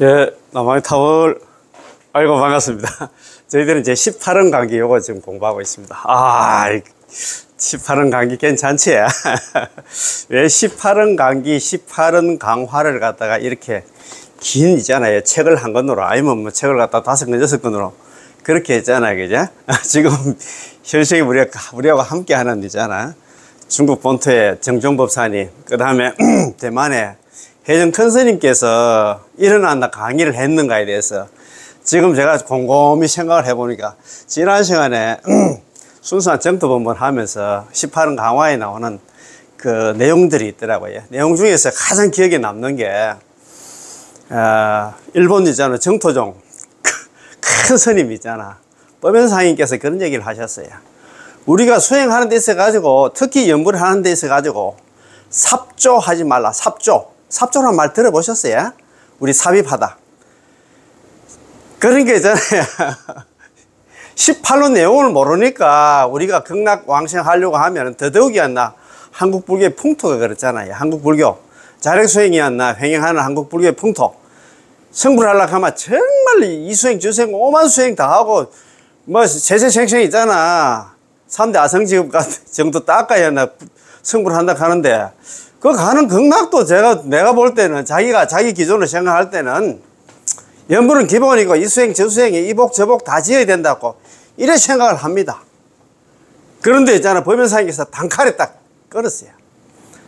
예, 남한의 타월. 아이고, 반갑습니다. 저희들은 이제 18원 감기 요거 지금 공부하고 있습니다. 18원 감기 괜찮지? 왜 18원 감기, 18원 강화를 갖다가 이렇게 긴 있잖아요. 책을 한 권으로, 아니면 뭐 책을 갖다가 5권, 6권으로 그렇게 했잖아요. 그죠? 지금 현생이 우리하고 함께 하는 데잖아. 중국 본토의 정종법사님, 그 다음에 대만의 혜정 큰 스님께서 일어난다 강의를 했는가에 대해서 지금 제가 곰곰이 생각을 해보니까 지난 시간에 순수한 정토본문 하면서 18원 강화에 나오는 그 내용들이 있더라고요. 내용 중에서 가장 기억에 남는 게 일본 있잖아, 정토종 큰 스님 있잖아, 법연상인께서 그런 얘기를 하셨어요. 우리가 수행하는 데 있어 가지고, 특히 연구를 하는 데 있어 가지고 삽조하지 말라. 삽조라는 말 들어보셨어요? 우리 삽입하다. 그런 게 있잖아요. 18로 내용을 모르니까 우리가 극락왕생하려고 하면 더더욱이었나 한국 불교의 풍토가 그렇잖아요. 한국 불교 자력수행이었나 횡행하는 한국 불교의 풍토. 성불 하려고 하면 정말 이수행 저수행 오만 수행 다 하고 뭐 세세생생 있잖아. 3대 아성직업 정도 닦아야 성불 한다 하는데, 그 가는 극락도 내가 볼 때는 자기가 자기 기준으로 생각할 때는 연불은 기본이고 이수행 저수행이 이복 저복 다 지어야 된다고 이래 생각을 합니다. 그런데 있잖아, 법연사님께서 단칼에 딱 끊었어요.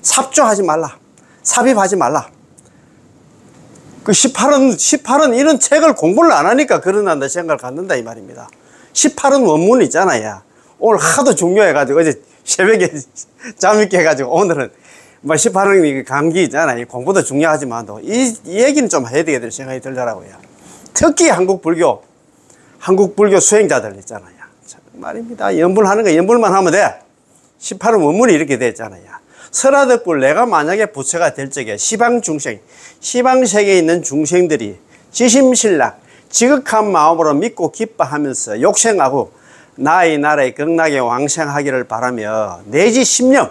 삽조하지 말라, 삽입하지 말라. 그 18은 이런 책을 공부를 안 하니까 그런다 생각을 갖는다 이 말입니다. 18은 원문 있잖아요. 오늘 하도 중요해가지고 어제 새벽에 잠 있게 해가지고 오늘은 뭐 18원 감기 있잖아요. 공부도 중요하지만도 이 얘기는 좀 해야 되겠다는 생각이 들더라고요. 특히 한국 불교 수행자들 있잖아요. 참 말입니다. 연불하는 거 연불만 하면 돼. 18원 원문이 이렇게 돼 있잖아요. 설하덕불, 내가 만약에 부처가 될 적에 시방세계에 있는 중생들이 지심신락 지극한 마음으로 믿고 기뻐하면서 욕생하고 나의 나라의 극락에 왕생하기를 바라며 내지 10년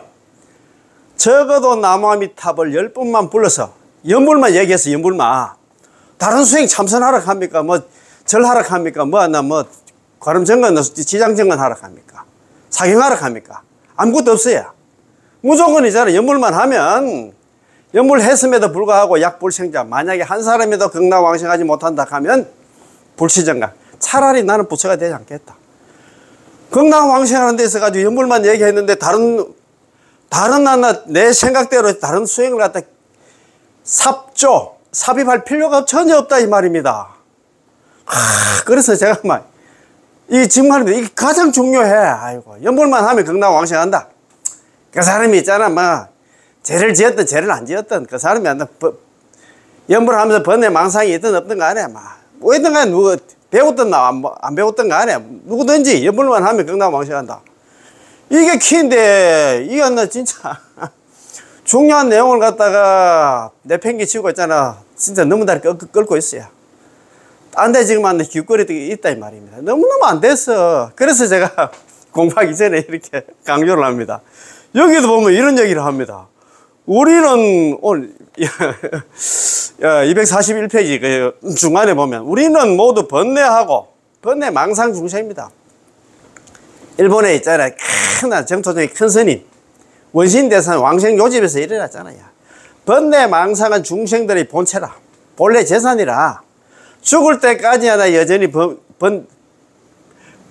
적어도 나무아미탑을 10번만 불러서 연불만 얘기해서 연불만 다른 수행 참선하라 합니까? 뭐 절하라 합니까? 과름정건 지장정건 하라 합니까? 사경하라 합니까? 아무것도 없어요. 무조건이잖아. 연불만 하면, 연불 했음에도 불구하고 약불생자, 만약에 한 사람이도 극락왕생하지 못한다 하면 불치정각. 차라리 나는 부처가 되지 않겠다. 극락왕생하는 데 있어가지고 연불만 얘기했는데 다른 내 생각대로 다른 수행을 갖다 삽입할 필요가 전혀 없다 이 말입니다. 그래서 제가 지금 말입니다. 이게 가장 중요해. 아이고, 연불만 하면 극락왕생한다. 그 사람이 있잖아, 죄를 지었든 죄를 안 지었든 그 사람이 연불하면서 번뇌 망상이 있든 없든 간에 뭐든 간에 누구 배웠든 안 배웠든 간에 누구든지 연불만 하면 극락왕생한다. 이게 키인데, 이게 나 진짜 중요한 내용을 갖다가 내팽개치고 있잖아. 진짜 너무 다리 끌고 있어요. 딴 데 지금 기웃거리가 있다 이 말입니다. 너무너무 안 됐어. 그래서 제가 공부하기 전에 이렇게 강조를 합니다. 여기도 보면 이런 얘기를 합니다. 우리는 오늘 241페이지 그 중간에 보면 우리는 모두 번뇌 망상 중생입니다. 일본에 있잖아요. 큰 정토종의 큰 스님, 원신대산 왕생 요집에서 일어났잖아요. 번뇌 망상은 중생들의 본체라, 본래 재산이라 죽을 때까지 하나 여전히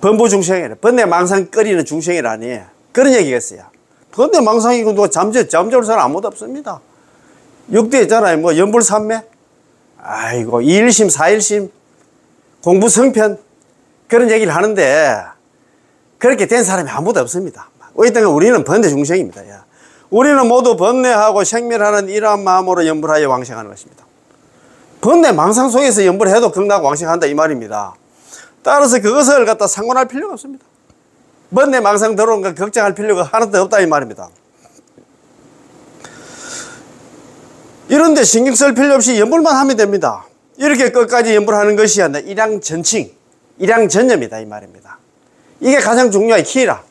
번부 중생이라, 번뇌 망상 끓이는 중생이라니 그런 얘기겠어요. 번뇌 망상이고 누가 잠재울 사람 아무도 없습니다. 6대 있잖아요. 뭐 연불삼매, 아이고 2일심 4일심 공부성편 그런 얘기를 하는데 그렇게 된 사람이 아무도 없습니다. 어쨌든 우리는 번뇌 중생입니다. 우리는 모두 번뇌하고 생멸하는 이러한 마음으로 연불하여 왕생하는 것입니다. 번뇌 망상 속에서 연불해도 극락 왕생한다 이 말입니다. 따라서 그것을 갖다 상관할 필요가 없습니다. 번뇌 망상 들어온 거 걱정할 필요가 하나도 없다 이 말입니다. 이런데 신경 쓸 필요 없이 연불만 하면 됩니다. 이렇게 끝까지 연불하는 것이 아니라 일양전칭, 일양전념이다 이 말입니다. 이게 가장 중요한 키라.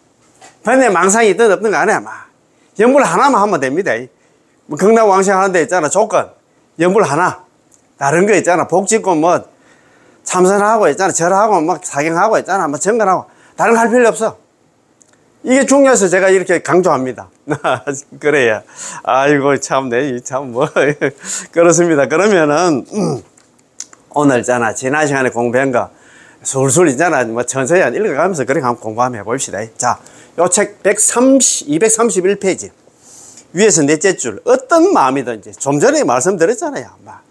번뇌 망상이 있든 없든 간에 연불 하나만 하면 됩니다. 극락왕생 하는 데 있잖아. 조건 연불 하나. 다른 거 있잖아. 복 짓고 뭐 참선하고 있잖아. 절하고 막 사경하고 있잖아. 뭐 정근하고. 다른 거 할 필요 없어. 이게 중요해서 제가 이렇게 강조합니다. 그래야. 아이고, 참, 네, 참, 뭐. 그렇습니다. 그러면은, 오늘 있잖아. 지난 시간에 공부한 거, 술술 있잖아. 뭐, 천천히 읽어가면서 그렇게 한번 공부 한번 해봅시다. 자, 요 책 231페이지. 위에서 넷째 줄. 어떤 마음이든지. 좀 전에 말씀드렸잖아요. 막.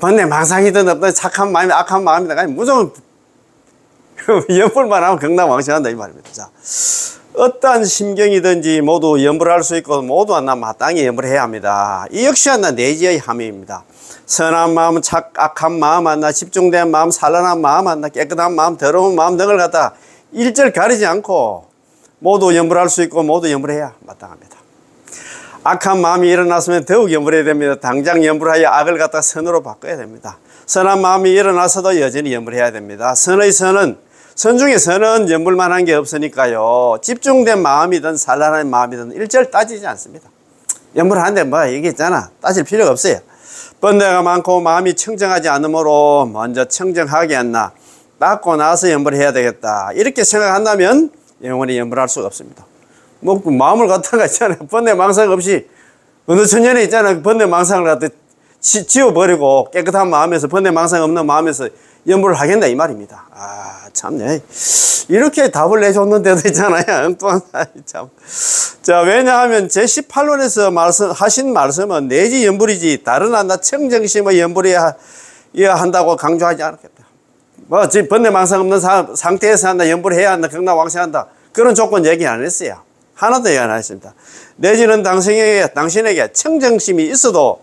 번뇌 망상이든 어떤 착한 마음이 악한 마음이든 아니 무조건 염불만 하면 극락왕생한다 이 말입니다. 자, 어떠한 심경이든지 모두 염불할 수 있고 모두 나 마땅히 염불해야 합니다. 이 역시 하나 내지의 함의입니다. 선한 마음, 악한 마음 하나, 집중된 마음, 산란한 마음 하나, 깨끗한 마음, 더러운 마음 등을 갖다 일절 가리지 않고 모두 염불할 수 있고 모두 염불해야 마땅합니다. 악한 마음이 일어났으면 더욱 염불해야 됩니다. 당장 염불하여 악을 갖다 선으로 바꿔야 됩니다. 선한 마음이 일어나서도 여전히 염불해야 됩니다. 선의 선은 선 중에 선은 염불만 한 게 없으니까요. 집중된 마음이든 산란한 마음이든 일절 따지지 않습니다. 염불하는데 뭐 이게 있잖아. 따질 필요가 없어요. 번뇌가 많고 마음이 청정하지 않으므로 먼저 청정하게 했나 닦고 나서 염불해야 되겠다. 이렇게 생각한다면 영원히 염불할 수가 없습니다. 뭐 마음을 갖다가 있잖아요. 번뇌 망상 없이 어느 천년에 있잖아요. 번뇌 망상을 갖다 지워버리고 깨끗한 마음에서 번뇌 망상 없는 마음에서 염불을 하겠다 이 말입니다. 아 참네. 이렇게 답을 내줬는데도 있잖아요. 엉뚱한 참. 자, 왜냐하면 제18원에서 하신 말씀은 내지 염불이지 다른 한다 청정심의 염불이어야 한다고 강조하지 않았겠다. 뭐 지금 번뇌 망상 없는 상태에서 한다 염불해야 한다 극락왕생한다 그런 조건 얘기 안 했어요. 하나도 얘기 안 했습니다. 내지는 당신에게 청정심이 있어도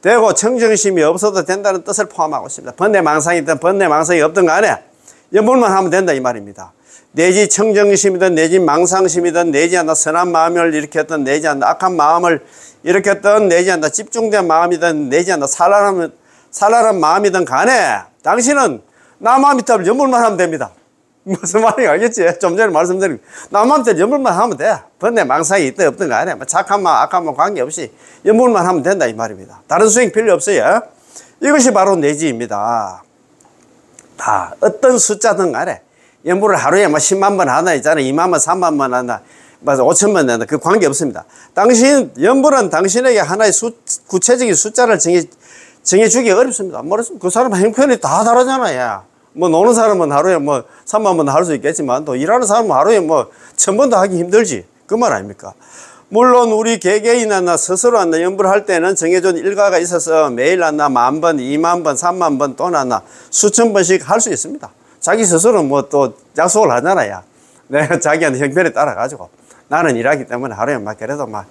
되고 청정심이 없어도 된다는 뜻을 포함하고 있습니다. 번뇌 망상이든 번뇌 망상이 없든 간에 염불만 하면 된다 이 말입니다. 내지 청정심이든 내지 망상심이든 내지 않나 선한 마음을 일으켰던 내지 않나 악한 마음을 일으켰던 내지 않나 집중된 마음이든 내지 않나 산란한 마음이든 간에 당신은 남아미탑을 염불만 하면 됩니다. 무슨 말인지 알겠지? 좀 전에 말씀드린 남한테 염불만 하면 돼. 번뇌 망상이 있든 없든 간에 착한 마음 악한 마음 관계없이 염불만 하면 된다 이 말입니다. 다른 수행 필요 없어요. 이것이 바로 내지입니다. 다 어떤 숫자든 간에 염불을 하루에 뭐 10만 번 하나 있잖아. 2만 번 3만 번 하나 5천만 한다. 그 관계없습니다. 염불은 당신에게 하나의 구체적인 숫자를 정해주기 어렵습니다. 모르겠습니다. 그 사람 행편이 다 다르잖아요. 뭐 노는 사람은 하루에 뭐 3만 번 할 수 있겠지만 또 일하는 사람은 하루에 뭐 1000번도 하기 힘들지. 그 말 아닙니까? 물론 우리 개개인이나 스스로 한다 염불할 때는 정해진 일과가 있어서 매일 한다 10,000번, 20,000번, 30,000번 또는 한다 수천 번씩 할 수 있습니다. 자기 스스로 뭐 또 약속을 하잖아요. 내가 자기한테 형편에 따라 가지고 나는 일하기 때문에 하루에 막 그래도 막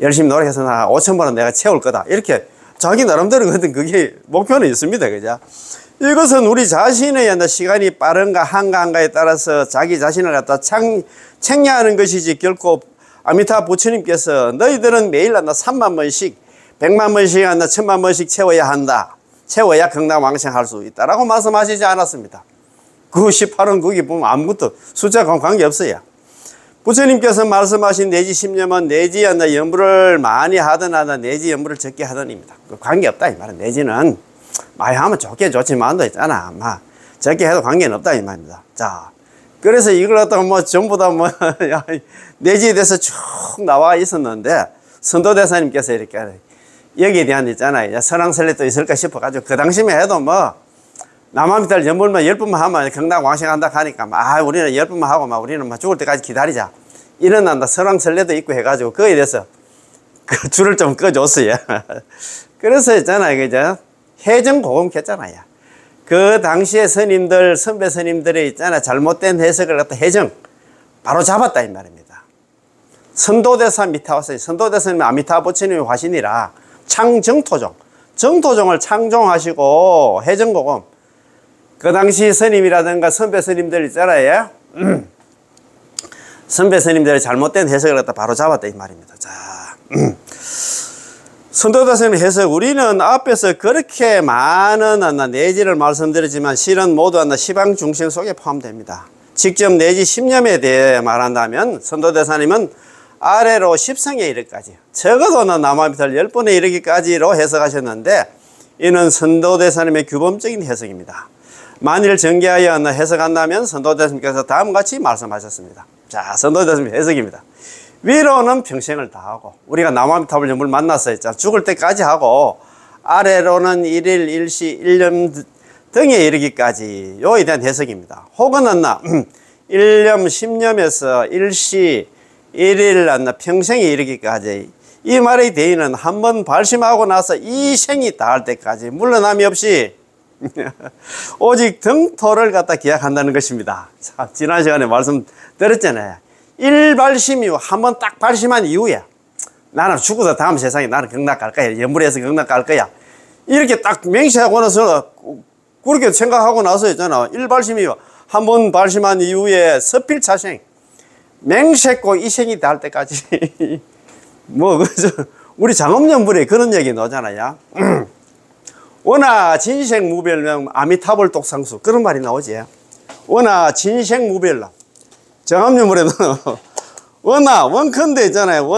열심히 노력해서 나 5,000번은 내가 채울 거다. 이렇게 자기 나름대로 그게 목표는 있습니다. 그죠? 이것은 우리 자신의 시간이 빠른가 한가한가에 따라서 자기 자신을 갖다 책량하는 것이지 결코 아미타 부처님께서 너희들은 매일 한다 3만 번씩 100만 번씩 한다 1000만 번씩 채워야 한다. 채워야 극락왕생할 수 있다라고 말씀하시지 않았습니다. 그 18은 거기 보면 아무것도 숫자가 관계없어요. 부처님께서 말씀하신 내지 10년은 내지 한다 염불을 많이 하든 한다 내지 염불을 적게 하든입니다. 관계없다 이 말은. 내지는 많이 하면 좋지만도 있잖아. 막 적게 해도 관계는 없다 이 말입니다. 자, 그래서 이걸 갖다가 뭐 전부 다 뭐 내지에 대해서 쭉 나와 있었는데 선도대사님께서 이렇게 여기에 대한 있잖아요. 선왕설례도 있을까 싶어가지고 그 당시에 해도 뭐 남아미탈 염불만 10번만 하면 극락왕생한다 하니까 우리는 10번만 하고 우리는 죽을 때까지 기다리자. 일어난다 선왕설례도 있고 해가지고 그거에 대해서 그 줄을 좀 꺼줬어요. 그래서 있잖아요. 그죠? 해정고금했잖아요. 그 당시에 스님들, 선배 스님들이 있잖아요. 잘못된 해석을 갖다 바로 잡았다 이 말입니다. 선도대사 밑에 왔어요. 선도대사님은 아미타 부처님의 화신이라 정토종을 창종하시고 해정고금 그 당시 스님이라든가 선배 스님들 있잖아요. 선배 스님들의 잘못된 해석을 갖다 바로 잡았다 이 말입니다. 자, 선도대사님의 해석 우리는 앞에서 그렇게 많은 내지를 말씀드렸지만 실은 모두 시방중생 속에 포함됩니다. 직접 내지 10념에 대해 말한다면 선도대사님은 아래로 10성에 이르기까지 적어도 남아미탈 10번에 이르기까지로 해석하셨는데 이는 선도대사님의 규범적인 해석입니다. 만일 정계하여 해석한다면 선도대사님께서 다음과 같이 말씀하셨습니다. 자, 선도대사님 해석입니다. 위로는 평생을 다하고, 우리가 남아미타불 연불 만나서 했잖아. 죽을 때까지 하고, 아래로는 일일 일시 일념 등에 이르기까지, 요에 대한 해석입니다. 혹은 일념 십념에서 일시 일일 평생에 이르기까지, 이 말의 대의는 한번 발심하고 나서 이 생이 다할 때까지 물러남이 없이 오직 등토를 갖다 기약한다는 것입니다. 자, 지난 시간에 말씀드렸잖아요. 일발심 이후, 한번 딱 발심한 이후에 나는 죽어서 다음 세상에 나는 극락 갈 거야. 연불에서 극락 갈 거야. 이렇게 딱 맹세하고 나서, 그렇게 생각하고 나서 있잖아. 일발심 이후, 한번 발심한 이후에 서필차생, 맹세코 이생이 닿을 때까지. 우리 장엄연불에 그런 얘기 나오잖아요. 원하 진생무별명 아미타불 독상수, 그런 말이 나오지. 원하 진생무별람. 장엄연불에도 원하, 원컨대 있잖아요.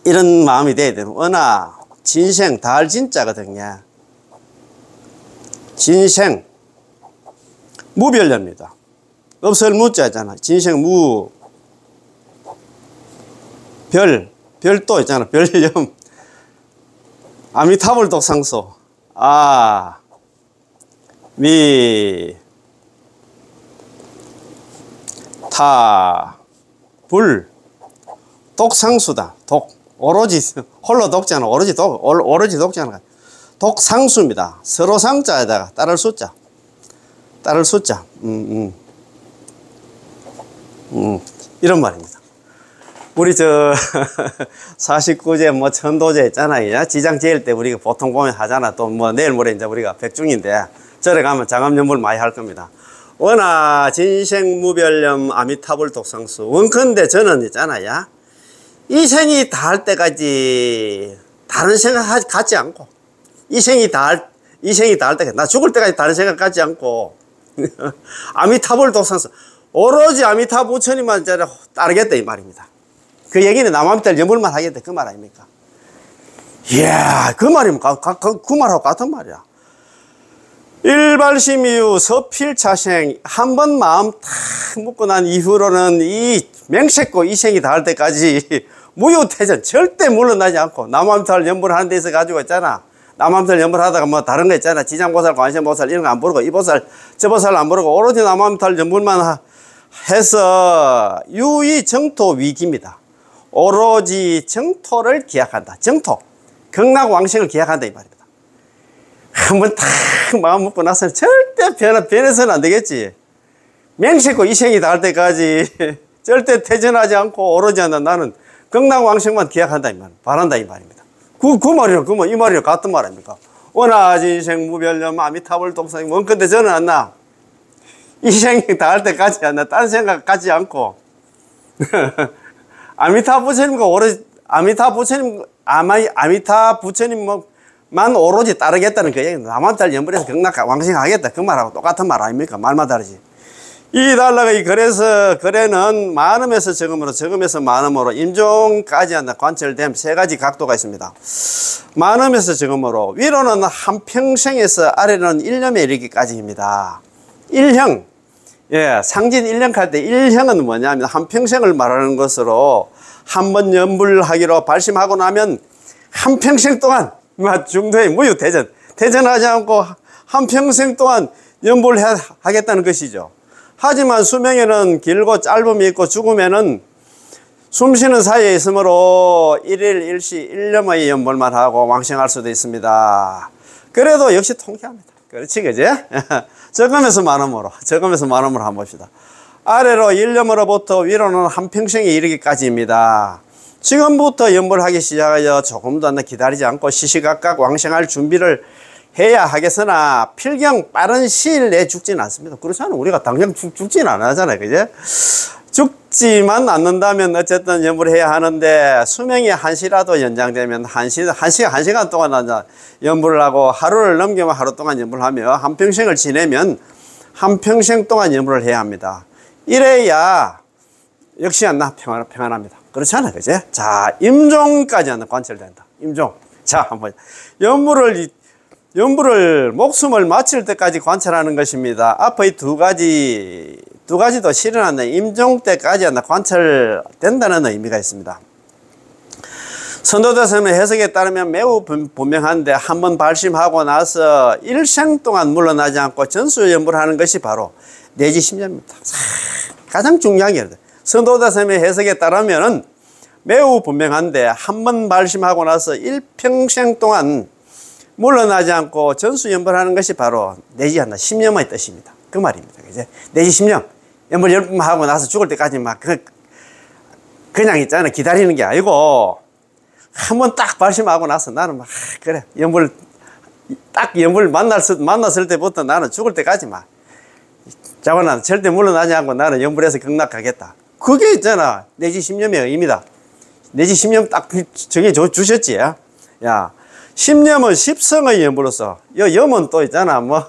이런 마음이 돼야 되는. 원하, 진생, 달 진짜거든요. 진생, 무별념입니다. 없을 무자잖아. 진생 무, 별도 있잖아. 별념. 아미타불 독상수. 불. 독상수다. 오로지, 홀로 독자는 오로지 독자는 독상수입니다. 서로 상자에다가 따를 숫자. 이런 말입니다. 우리 49제 천도제 있잖아요. 지장 지을 때 우리가 보통 보면 하잖아. 또 내일 모레 이제 우리가 백중인데 절에 가면 장엄연불 많이 할 겁니다. 원하 진생무별념 아미타불 독상수. 원컨대 저는 있잖아요. 이 생이 다할 때까지 다른 생각 갖지 않고, 이 생이 다할 때까지, 나 죽을 때까지 다른 생각 갖지 않고, 아미타불 독상수. 오로지 아미타 부처님만 따르겠다, 이 말입니다. 그 얘기는 남아미타불 연불만 하겠다, 그 말 아닙니까? 이야, 그 말이면, 그 말하고 같은 말이야. 일발심 이후 서필차생, 한 번 마음 탁 먹고 난 이후로는 이 맹세코 이생이 닿을 때까지 무유태전, 절대 물러나지 않고, 남아미타불 연불하는 데 있어 가지고 있잖아. 남아미타불 연불하다가 뭐 다른 거 있잖아. 지장보살, 관세음보살 이런 거 안 부르고, 이 보살, 저 보살 안 부르고, 오로지 남아미타불 연불만 해서 유의 정토 위기입니다. 오로지 정토를 기약한다. 정토. 극락왕생을 기약한다, 이 말입니다. 한번 탁 마음 먹고 나서는 절대 변해서는 안 되겠지. 맹세코 이생이 닿을 때까지 절대 퇴전하지 않고 오로지 나는 극락왕생만 기약한다, 이 말. 바란다, 이 말입니다. 그 말이랑 이 말이랑 같은 말 아닙니까? 원하 진생 무별념 아미타불 독상. 원컨대 저는 안 나. 이생이 닿을 때까지 안 나. 딴 생각 갖지 않고. 아미타 부처님과 오로지, 아미타 부처님만 오로지 따르겠다는 그 얘기는 남아미타불 연불에서 극락 왕생하겠다. 그 말하고 똑같은 말 아닙니까? 말만 다르지. 이 달라가 그래서 거래는 만음에서 적음으로, 적음에서 만음으로, 임종까지 한다. 관철됨 세 가지 각도가 있습니다. 만음에서 적음으로, 위로는 한평생에서 아래는 일념에 이르기까지입니다. 일형. 예, 상진 일령할 때 일형은 뭐냐면 한평생을 말하는 것으로 한번 연불하기로 발심하고 나면 한평생 동안 중도에 무유태전, 퇴전하지 않고 한평생 동안 연불하겠다는 것이죠. 하지만 수명에는 길고 짧음이 있고 죽음에는 숨쉬는 사이에 있으므로 일일 일시 일념의 연불만 하고 왕생할 수도 있습니다. 그래도 역시 통쾌합니다. 그렇지, 그지? 적음에서 만음으로 한번 봅시다. 아래로 일념으로부터 위로는 한평생에 이르기까지입니다. 지금부터 연불하기 시작하여 조금 더 기다리지 않고 시시각각 왕생할 준비를 해야 하겠으나 필경 빠른 시일 내에 죽지는 않습니다. 그렇잖아요. 우리가 당장 죽지는 안 하잖아요. 그제? 죽지만 않는다면 어쨌든 연불을 해야 하는데 수명이 한시라도 연장되면 한 시간 동안 연불을 하고 하루를 넘기면 하루 동안 연불을 하며 한평생을 지내면 한평생 동안 연불을 해야 합니다. 이래야 역시 평안합니다. 그렇잖아요. 그제? 자, 임종까지 관철된다. 임종. 자, 한번 연불을 목숨을 마칠 때까지 관찰하는 것입니다. 앞의 두 가지도 실현하는 임종 때까지 관찰된다는 의미가 있습니다. 선도대성의 해석에 따르면 매우 분명한데 한번 발심하고 나서 일생 동안 물러나지 않고 전수연불하는 것이 바로 내지심념입니다. 가장 중요한 게 선도대성의 해석에 따르면 매우 분명한데 한번 발심하고 나서 일평생 동안 물러나지 않고 전수연불하는 것이 바로 내지한다 심념의 뜻입니다. 그 말입니다. 그죠? 내지심념 연불하고 나서 죽을 때까지 막 그냥 있잖아 기다리는 게 아니고 한번 딱 발심하고 나서 나는 막 그래 연불 만났을 때부터 나는 죽을 때까지 막 자고난 절대 물러나지 않고 나는 연불에서 극락하겠다. 그게 있잖아 내지심념의 의미다. 내지심념 딱 정해 주셨지. 야 심념은 십성의 연불로서 염은 또 있잖아 뭐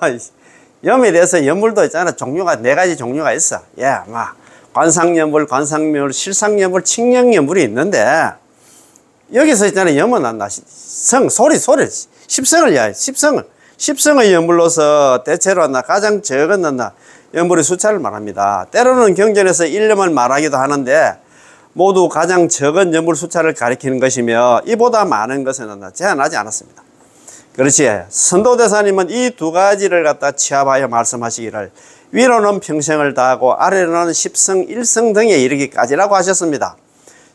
염에 대해서 연불도 있잖아 종류가 4가지 종류가 있어. 막 관상연불, 관상연불, 실상연불, 칙령연불이 있는데 여기서 있잖아 염은 안 나. 소리 십성의 연불로서 대체로 가장 적은 연불의 숫자를 말합니다. 때로는 경전에서 1년을 말하기도 하는데 모두 가장 적은 연불 숫자를 가리키는 것이며 이보다 많은 것은 제한하지 않았습니다. 그렇지. 선도대사님은 이 두 가지를 갖다 취합하여 말씀하시기를 위로는 평생을 다하고 아래로는 십성, 일성 등에 이르기까지라고 하셨습니다.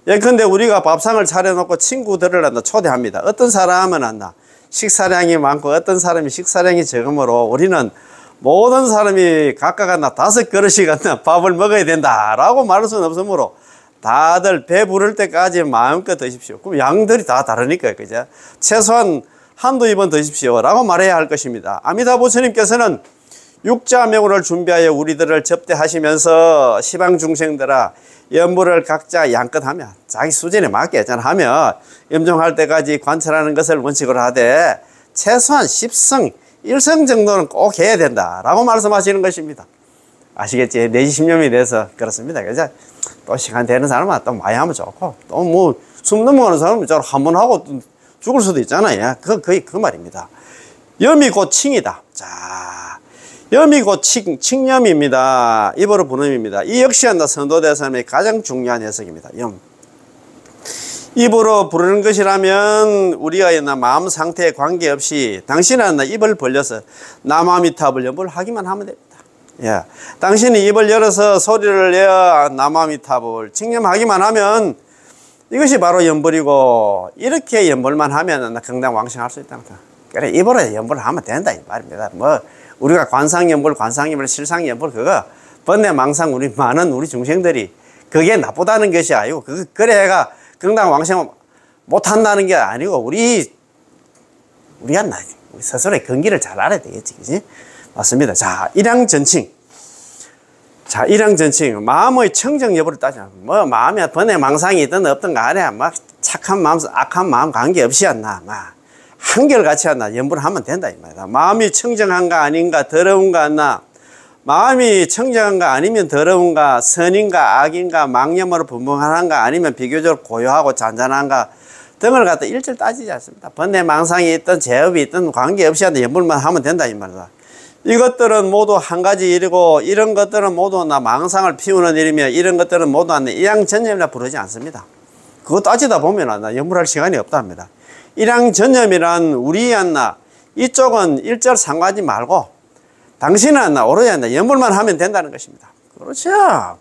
예컨대 우리가 밥상을 차려놓고 친구들을 초대합니다. 어떤 사람은 식사량이 많고 어떤 사람이 식사량이 적으므로 우리는 모든 사람이 각각 5그릇씩 밥을 먹어야 된다라고 말할 수는 없으므로 다들 배 부를 때까지 마음껏 드십시오. 그럼 양들이 다 다르니까 그죠? 최소한 한두 입은 드십시오 라고 말해야 할 것입니다. 아미타 부처님께서는 육자명호를 준비하여 우리들을 접대하시면서 시방 중생들아 연불을 각자 양껏 하면 자기 수준에 맞게 하면 염종할 때까지 관찰하는 것을 원칙으로 하되 최소한 10성 1성 정도는 꼭 해야 된다 라고 말씀하시는 것입니다. 아시겠지? 내지심념에 대해서 그렇습니다. 그래서 또 시간 되는 사람은 또 많이 하면 좋고 또 뭐 숨 넘어가는 사람은 한번 하고 죽을 수도 있잖아요. 거의 그 말입니다. 염이 곧 칭이다. 자, 염이 곧 칭염입니다. 입으로 부름입니다. 이 역시 선도대사님의 가장 중요한 해석입니다. 염. 입으로 부르는 것이라면 우리가 마음 상태에 관계없이 당신은 입을 벌려서 나마미탑을 연불하기만 하면 됩니다. 예. 당신이 입을 열어서 소리를 내어 나마미탑을 칭념하기만 하면 이것이 바로 연불이고 이렇게 연불만 하면 경당왕생할 수 있다. 그래 입으로 연불을 하면 된다 이 말입니다. 뭐 우리가 관상연불, 실상연불 그거 번뇌망상 우리 많은 우리 중생들이 그게 나쁘다는 것이 아니고 그래가 경당왕생 못한다는 게 아니고 우리가 우리 스스로의 근기를 잘 알아야 되겠지, 그지? 맞습니다. 자, 일양전칭. 자, 일양전칭. 마음의 청정 여부를 따지면, 뭐, 마음에 번뇌망상이 있든 없든 간에, 막, 착한 마음, 악한 마음 관계없이 막, 한결같이 연불을 하면 된다, 이 말이다. 마음이 청정한가 아닌가, 더러운가 나 마음이 청정한가 아니면 더러운가, 선인가 악인가, 망념으로 분분한가 아니면 비교적으로 고요하고 잔잔한가 등을 갖다 일절 따지지 않습니다. 번뇌망상이 있든 죄업이 있든 관계없이 연불만 하면 된다, 이 말이다. 이것들은 모두 한 가지 일이고 이런 것들은 모두 망상을 피우는 일이며 이런 것들은 모두 일양전념이라 부르지 않습니다. 그거 따지다 보면 연불할 시간이 없다 합니다. 일양전념이란 우리 이쪽은 일절 상관하지 말고 당신은 오로지 연불만 하면 된다는 것입니다. 그렇죠.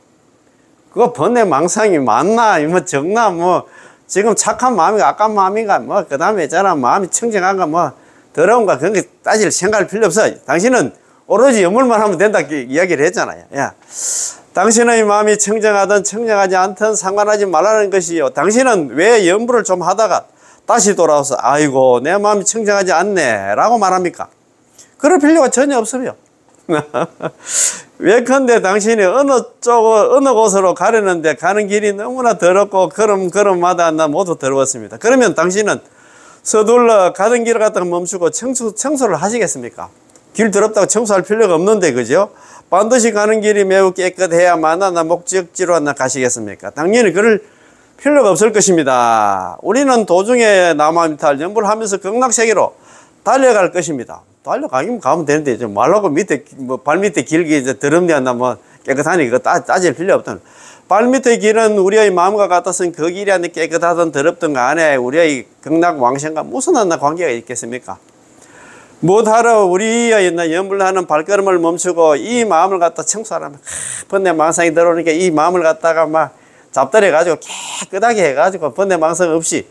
그거 번뇌망상이 많나 뭐 적나 뭐 지금 착한 마음인가 악한 마음인가 뭐 그 다음에 있잖아 마음이 청정한가 뭐 더러운가 그런 게 따질 생각할 필요 없어. 당신은 오로지 연불만 하면 된다 이야기를 했잖아요. 야, 당신의 마음이 청정하든 청정하지 않든 상관하지 말라는 것이요. 당신은 왜 연불을 좀 하다가 다시 돌아와서 아이고 내 마음이 청정하지 않네 라고 말합니까? 그럴 필요가 전혀 없어요. 예컨대 당신이 어느 곳으로 가려는데 가는 길이 너무나 더럽고 걸음마다 모두 더러웠습니다. 그러면 당신은 서둘러 가던 길을 갖다가 멈추고 청소를 하시겠습니까? 길 더럽다고 청소할 필요가 없는데, 그죠? 반드시 가는 길이 매우 깨끗해야만 목적지로 가시겠습니까? 당연히 그럴 필요가 없을 것입니다. 우리는 도중에 남아미탈 연불을 하면서 극락세계로 달려갈 것입니다. 달려가기만 가면 되는데, 좀 말라고 밑에, 발 밑에 길게 이제 더럽냐, 뭐 깨끗하니 그거 따질 필요 없던. 발 밑의 길은 우리의 마음과 같아서는 그 길이 안에 깨끗하든 더럽든 간에 우리의 극락왕생과 무슨 하나 관계가 있겠습니까? 못하러 우리의 연불하는 발걸음을 멈추고 이 마음을 갖다 청소하라면, 번뇌망상이 들어오니까 이 마음을 갖다가 막 잡다려가지고 깨끗하게 해가지고 번뇌망상 없이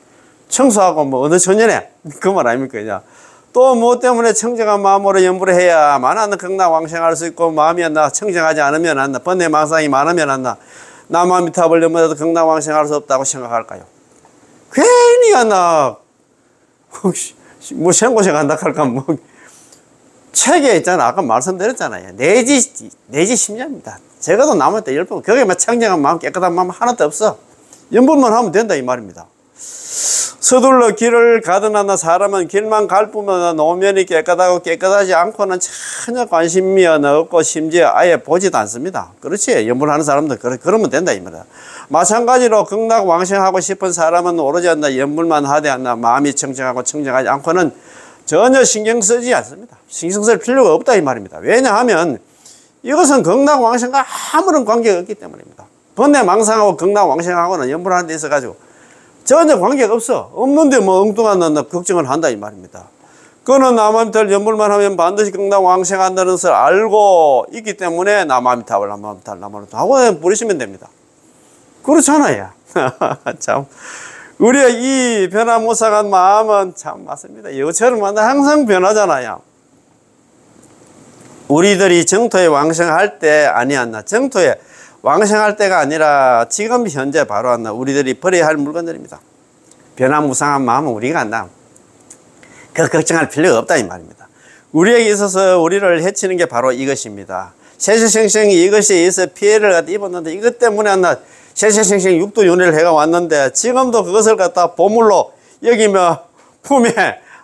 청소하고 뭐 어느 천년에 그 말 아닙니까? 그냥 또 뭐 때문에 청정한 마음으로 연불을 해야만 하는 극락왕생할 수 있고, 마음이 안나 청정하지 않으면 안나 번뇌망상이 많으면 안나 남아미탑을 넘어도 극락왕생할 수 없다고 생각할까요? 괜히 안나 뭐 생고생 한다 할까 뭐 책에 있잖아. 아까 말씀드렸잖아요. 내지 심리입니다. 적어도 남을 때 10번 거기에 막 청정한 마음 깨끗한 마음 하나도 없어. 연분만 하면 된다 이 말입니다. 서둘러 길을 가든 하나 사람은 길만 갈 뿐만 노면이 깨끗하고 깨끗하지 않고는 전혀 관심이 없고 심지어 아예 보지도 않습니다. 그렇지. 연분하는 사람도 그러면 된다 이 말이야. 마찬가지로 극락왕생하고 싶은 사람은 오로지 않나 연분만 하되 않나 마음이 청정하고 청정하지 않고는 전혀 신경 쓰지 않습니다. 신경 쓸 필요가 없다 이 말입니다. 왜냐하면 이것은 극락왕생과 아무런 관계가 없기 때문입니다. 번뇌망상하고 극락왕생하고는 연분하는 데 있어가지고 전혀 관계가 없어. 없는데 뭐 엉뚱한 걱정을 한다 이 말입니다. 그거는 남아미탑 연불만 하면 반드시 극락왕생한다는 것을 알고 있기 때문에 남아미탑을 하고 부르시면 됩니다. 그렇잖아요. 참 우리의 이 변화무쌍한 마음은 참 맞습니다. 여처럼 항상 변하잖아요. 우리들이 정토에 왕생할 때 아니었나, 정토에 왕생할 때가 아니라 지금 현재 바로 왔나 우리들이 버려야 할 물건들입니다. 변화무쌍한 마음은 우리가 안다. 그 걱정할 필요가 없다 이 말입니다. 우리에게 있어서 우리를 해치는 게 바로 이것입니다. 세세생생이 이것에 의해서 피해를 입었는데 이것 때문에 안나 세세생생 육도윤회를 해가 왔는데 지금도 그것을 갖다 보물로 여기며 품에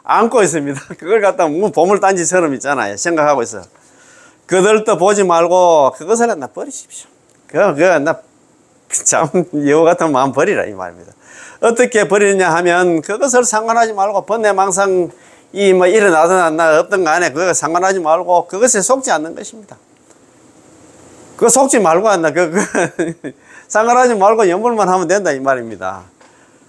안고 있습니다. 그걸 갖다 뭐 보물단지처럼 있잖아요. 생각하고 있어요. 그들도 보지 말고 그것을 나 버리십시오. 나 참 여우 같은 마음 버리라 이 말입니다. 어떻게 버리느냐 하면 그것을 상관하지 말고 번뇌망상이 뭐 일어나든 안 나 없든 간에 그거 상관하지 말고 그것에 속지 않는 것입니다. 그거 속지 말고 안 나 상관하지 말고 연불만 하면 된다 이 말입니다.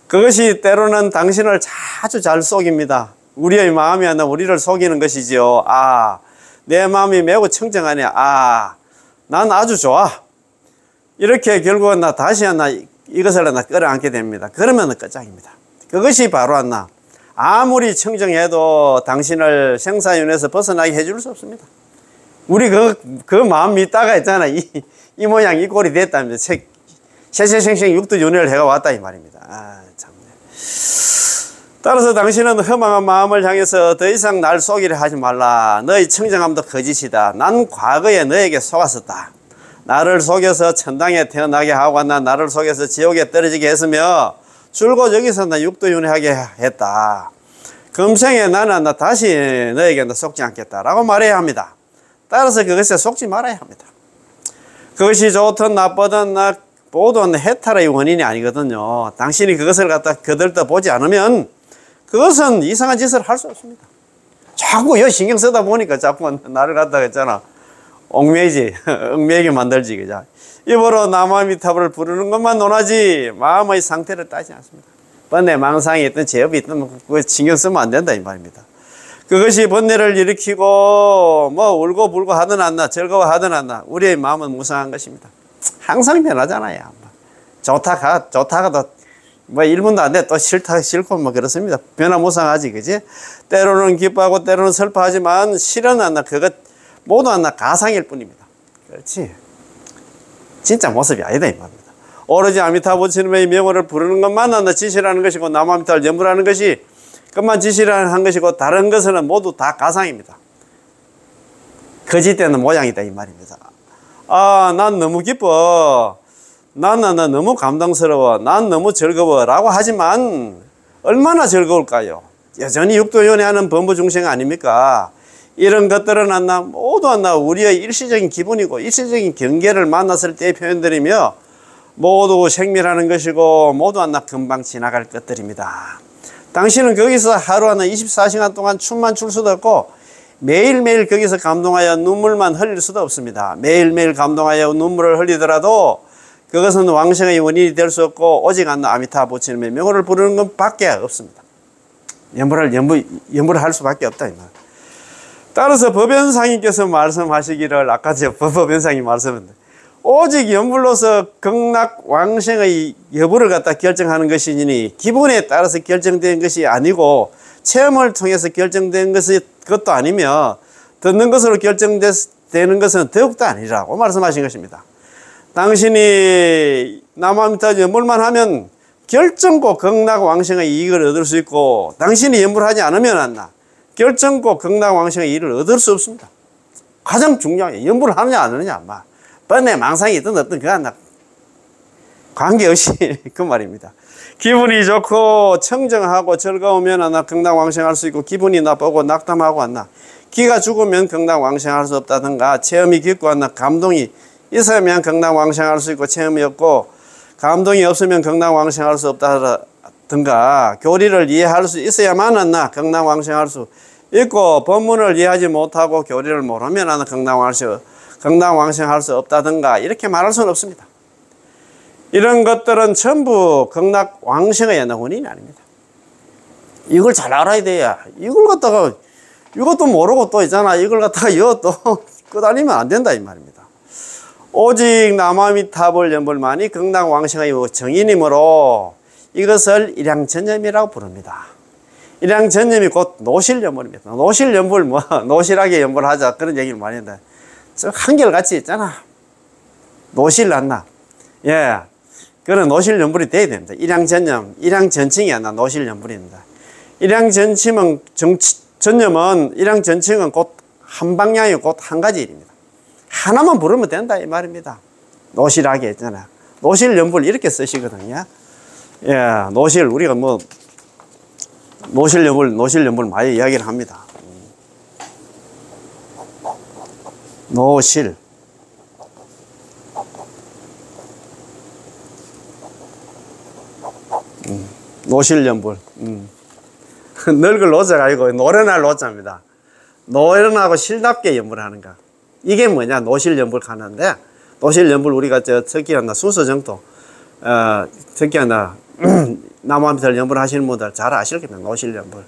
그것이 때로는 당신을 아주 잘 속입니다. 우리의 마음이 안 나 우리를 속이는 것이지요. 아, 내 마음이 매우 청정하네. 아, 난 아주 좋아. 이렇게 결국은 나 다시 하나 이것을 하나 끌어안게 됩니다. 그러면 끝장입니다. 그것이 바로 하나 아무리 청정해도 당신을 생사윤회에서 벗어나게 해줄 수 없습니다. 우리 그 마음 믿다가 있잖아. 이 모양 이 꼴이 됐다면 세세생생 육도윤회를 해가 왔다 이 말입니다. 아, 참네. 따라서 당신은 허망한 마음을 향해서 더 이상 날 속이려 하지 말라. 너의 청정함도 거짓이다. 난 과거에 너에게 속았었다. 나를 속여서 천당에 태어나게 하고 나를 속여서 지옥에 떨어지게 했으며 줄곧 여기서 나 육도윤회하게 했다. 금생에 나는 나 다시 너에게 속지 않겠다라고 말해야 합니다. 따라서 그것에 속지 말아야 합니다. 그것이 좋든 나쁘든 모든 해탈의 원인이 아니거든요. 당신이 그것을 갖다 거들떠 보지 않으면 그것은 이상한 짓을 할 수 없습니다. 자꾸 여 신경 쓰다 보니까 자꾸 나를 갖다가 있잖아. 얽매이게 만들지, 그죠? 입으로 남아미탑을 부르는 것만 논하지, 마음의 상태를 따지지 않습니다. 번뇌망상이 있든 제업이 있든, 그거 신경 쓰면 안 된다, 이 말입니다. 그것이 번뇌를 일으키고, 뭐, 울고 불고 하든 않나, 즐거워하든 않나, 우리의 마음은 무상한 것입니다. 항상 변하잖아요. 좋다가 뭐 1분도 안 돼. 또 싫고 뭐 그렇습니다. 변화무쌍하지, 그지? 때로는 기뻐하고 때로는 슬퍼하지만 실은 않나, 그것 모두 하나 가상일 뿐입니다. 그렇지? 진짜 모습이 아니다 이 말입니다. 오로지 아미타 부처님의 명호를 부르는 것만 하나 지시라는 것이고 남아미타를 연불하는 것이 그것만 지시라는 것이고 다른 것은 모두 다 가상입니다. 거짓되는 모양이다 이 말입니다. 아, 난 너무 기뻐. 난 너무 감동스러워. 난 너무 즐거워 라고 하지만 얼마나 즐거울까요? 여전히 육도연애하는 범부중생 아닙니까? 이런 것들은 모두 우리의 일시적인 기분이고 일시적인 경계를 만났을 때의 표현들이며 모두 생멸하는 것이고 모두 하나 금방 지나갈 것들입니다. 당신은 거기서 하루 하나 24시간 동안 춤만 출 수도 없고 매일매일 거기서 감동하여 눈물만 흘릴 수도 없습니다. 매일매일 감동하여 눈물을 흘리더라도 그것은 왕생의 원인이 될 수 없고 오직 하나 아미타 부처님의 명호를 부르는 것 밖에 없습니다. 연부를 할 수밖에 없다. 따라서 법연상님께서 말씀하시기를 아까 법연상이 말씀했는데 오직 연불로서 극락 왕생의 여부를 갖다 결정하는 것이니 기분에 따라서 결정된 것이 아니고 체험을 통해서 결정된 것도 아니며 듣는 것으로 결정되는 것은 더욱도 아니라고 말씀하신 것입니다. 당신이 남아미타 연불만 하면 결정코 극락 왕생의 이익을 얻을 수 있고 당신이 연불하지 않으면 안나 결정코 극락 왕생의 이익을 얻을 수 없습니다. 가장 중요한 게 연불을 하느냐 안 하느냐 번뇌 망상이 있든 어떤 그거 하나 관계없이 그 말입니다. 기분이 좋고 청정하고 즐거우면 하나 극락 왕생할 수 있고 기분이 나쁘고 낙담하고 하나 기가 죽으면 극락 왕생할 수 없다든가 체험이 깊고 하나 감동이 있으면 극락 왕생할 수 있고 체험이 없고 감동이 없으면 극락 왕생할 수 없다든가 교리를 이해할 수 있어야만 하나 극락 왕생할 수 있고 법문을 이해하지 못하고 교리를 모르면 하나 극락 왕생할 수 없다든가 이렇게 말할 수는 없습니다. 이런 것들은 전부 극락 왕생의 원인이 아닙니다. 이걸 잘 알아야 돼야 이걸 갖다가 이것도 모르고 또 있잖아 이걸 갖다가 이것도 끄다니면 안 된다 이 말입니다. 오직 남아미타불 연불만이 극락 왕생의 정인이므로 이것을 일양전념이라고 부릅니다. 일양전념이 곧 노실연불입니다. 노실연불 노실하게 연불하자 그런 얘기를 많이 했는데 한결같이 있잖아. 노실 났나? 예. 그런 노실연불이 돼야 됩니다. 일양전념, 일양전칭이 아니라 노실연불입니다. 일양전념은 일양전칭은 곧 한 방향이 곧 한 가지 일입니다. 하나만 부르면 된다 이 말입니다. 노실하게 했잖아. 노실연불 이렇게 쓰시거든요. 예, 노실 우리가 뭐 노실연불 많이 이야기를 합니다. 노실 노실연불 늙을 노자가 아니고 노련할 노자입니다. 노련하고 실답게 연불하는가 이게 뭐냐 노실연불 가는데 노실연불 우리가 특히나 순서 정도 특히나 남아미탈 연불 하시는 분들 잘 아실 겁니다. 노실연불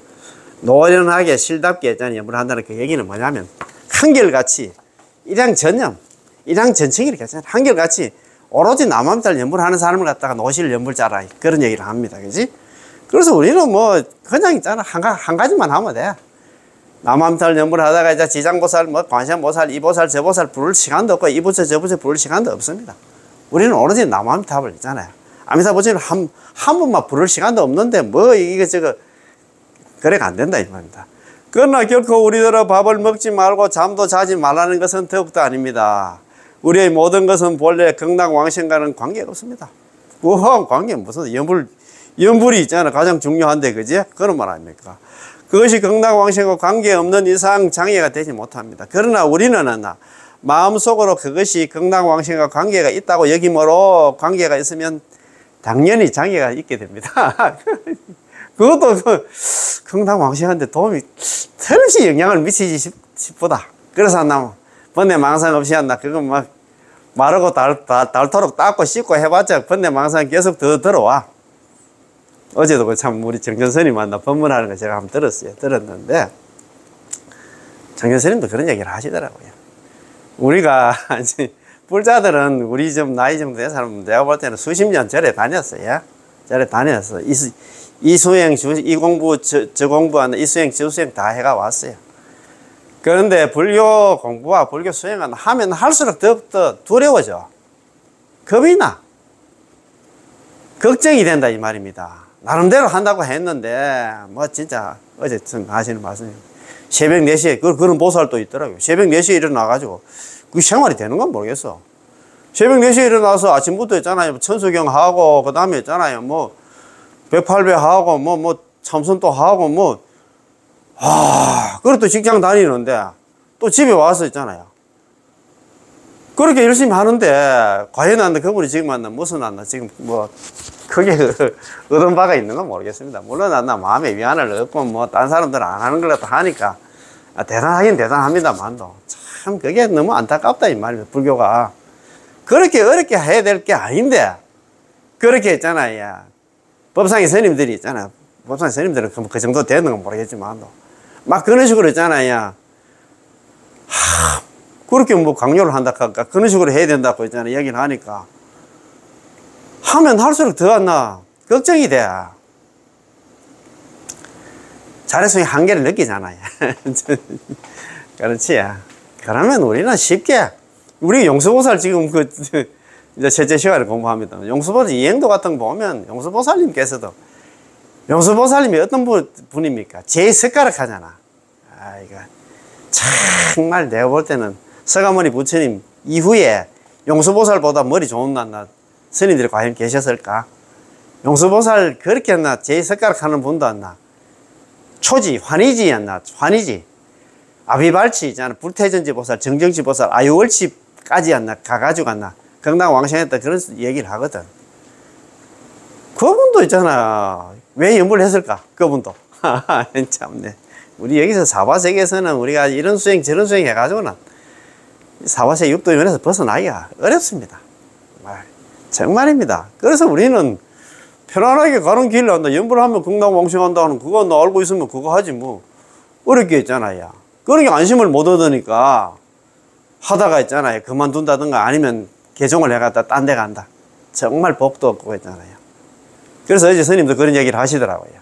노련하게 실답게 연불한다는 그 얘기는 뭐냐면 한결같이 일양전념, 일양전칭 이렇게 하잖아요. 한결같이 오로지 남아미탈 연불하는 사람을 갖다가 노실연불자라 그런 얘기를 합니다. 그지? 그래서 우리는 뭐 그냥 있잖아 한 가지만 하면 돼. 남아미탈 연불하다가 이제 지장보살, 뭐 관세음보살, 이보살, 저보살 부를 시간도 없고 이부처 저부처 부를 시간도 없습니다. 우리는 오로지 남아미타불 있잖아요. 아미타불을 한 번만 부를 시간도 없는데 뭐 이게 저거 그래가 안 된다 이 말입니다. 그러나 결코 우리들은 밥을 먹지 말고 잠도 자지 말라는 것은 더욱도 아닙니다. 우리의 모든 것은 본래 극락 왕생과는 관계가 없습니다. 뭐하고 관계 무슨 연불이 있잖아. 가장 중요한데 그지? 그런 말 아닙니까? 그것이 극락 왕생과 관계없는 이상 장애가 되지 못합니다. 그러나 우리는 마음속으로 그것이 극락 왕생과 관계가 있다고 여기므로 관계가 있으면 당연히 장애가 있게 됩니다. 그것도 극락 왕생한테 도움이 털없이 영향을 미치지 싶보다. 그래서 번뇌 망상 없이 한다. 그건 막 마르고 닳도록 닦고 씻고 해봤자 번뇌 망상 계속 더 들어와. 어제도 참 우리 정전스님 만나 법문하는 거 제가 한번 들었는데 정전스님도 그런 얘기를 하시더라고요. 우리가 불자들은 우리 좀 나이 정도 된 사람은 내가 볼 때는 수십 년 절에 다녔어요. 절에 다녔어. 이 수행, 이 공부, 저 공부하는 이 수행, 저 수행 다 해가 왔어요. 그런데 불교 공부와 불교 수행은 하면 할수록 더욱더 두려워져. 겁이 나. 걱정이 된다 이 말입니다. 나름대로 한다고 했는데 뭐 진짜 어제 하시는 말씀이 새벽 4시에 그런 보살도 있더라고요. 새벽 4시에 일어나가지고 그 생활이 되는 건 모르겠어. 새벽 4시에 일어나서 아침부터 있잖아요. 천수경 하고 그 다음에 있잖아요. 뭐 108배 하고 뭐 참선도 하고 그리고 또 직장 다니는데 또 집에 와서 있잖아요. 그렇게 열심히 하는데 과연 안나 그분이 지금 안나 무슨 안나 지금 뭐 크게 얻은 바가 있는 건 모르겠습니다. 물론 안나 마음에 위안을 얻고 뭐 딴 사람들은 안 하는 거라도 하니까 대단하긴 대단합니다만도 참 그게 너무 안타깝다 이 말입니다. 불교가 그렇게 어렵게 해야 될 게 아닌데 그렇게 했잖아요. 법상의 스님들이 있잖아요. 법상의 스님들은 그 정도 되는 건 모르겠지만도 막 그런 식으로 있잖아요. 그렇게 뭐 강요를 한다 할까 그런 식으로 해야 된다고 있잖아요. 얘기를 하니까 하면 할수록 더 안 나 걱정이 돼. 자력성의 한계를 느끼잖아요. 그렇지. 그러면 우리는 쉽게 우리 용수보살 지금 이제 셋째 시간에 공부합니다. 용수보살 이행도 같은 거 보면 용수보살님께서도 용수보살님이 어떤 분입니까? 제2숟가락 하잖아. 이거 정말 내가 볼 때는 서가모니 부처님 이후에 용수보살보다 머리 좋은 나 스님들이 과연 계셨을까? 용수보살 그렇게 했나? 제2숟가락 하는 분도 안 나. 초지, 환희지였나? 환희지. 아비발치 있잖아. 불태전지 보살, 정정지 보살, 아유월치까지 였나? 가가지고 갔나? 경당 왕생했다. 그런 얘기를 하거든. 그분도 있잖아. 왜 연불을 했을까? 그분도. 참네. 우리 여기서 사바세계에서는 우리가 이런 수행, 저런 수행 해가지고는 사바세 육도면에서 벗어나기가 어렵습니다. 정말입니다. 그래서 우리는 편안하게 가는 길을 한다. 연불하면 극락왕생한다 하는 그거 나 알고 있으면 그거 하지 뭐. 어렵게 있잖아요. 그러니까 안심을 못 얻으니까 하다가 있잖아요. 그만둔다든가 아니면 개종을 해갔다 딴 데 간다. 정말 복도 없고 있잖아요. 그래서 어제 스님도 그런 얘기를 하시더라고요.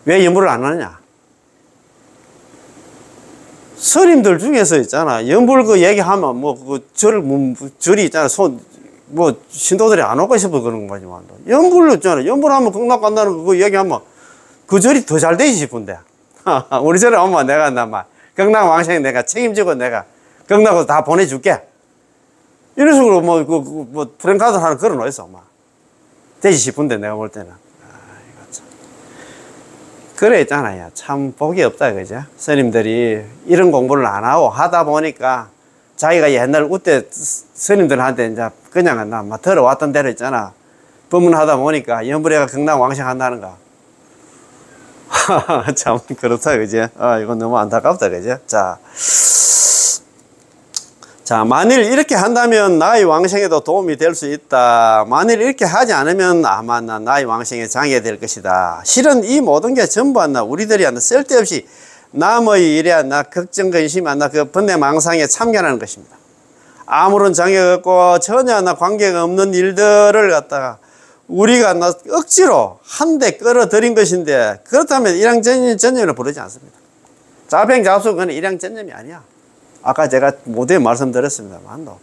왜 연불을 안 하느냐? 스님들 중에서 있잖아. 연불 그 얘기하면 뭐 그 절이 있잖아. 신도들이 안 오고 싶어 그런 거지만. 연불로 있잖아. 연불하면 극락 간다는 그거 얘기하면 그 절이 더 잘 되지 싶은데. 우리 절에 오면 내가 극락 왕생 내가 책임지고 내가 극락으로 다 보내줄게. 이런 식으로 프랭카드 하는 그런 거 있어, 되지 싶은데, 내가 볼 때는. 이거 참. 그래 있잖아요. 참 복이 없다, 그죠? 스님들이 이런 공부를 안 하고 하다 보니까 자기가 옛날 그때 스님들한테 이제 그냥 들어왔던 대로 있잖아. 법문하다 보니까 연불회가 극락 왕생한다는 거. 참, 그렇다, 그죠? 이건 너무 안타깝다, 그죠? 자, 만일 이렇게 한다면 나의 왕생에도 도움이 될 수 있다. 만일 이렇게 하지 않으면 아마 나의 왕생에 장애될 것이다. 실은 이 모든 게 전부 우리들이 쓸데없이 남의 일에 걱정, 근심, 그 번뇌망상에 참견하는 것입니다. 아무런 장애가 없고 전혀 관계가 없는 일들을 갖다가 우리가 억지로 한데 끌어들인 것인데 그렇다면 일양전념을 부르지 않습니다. 자평자숙은 일양전념이 아니야. 아까 제가 모두에 말씀드렸습니다만도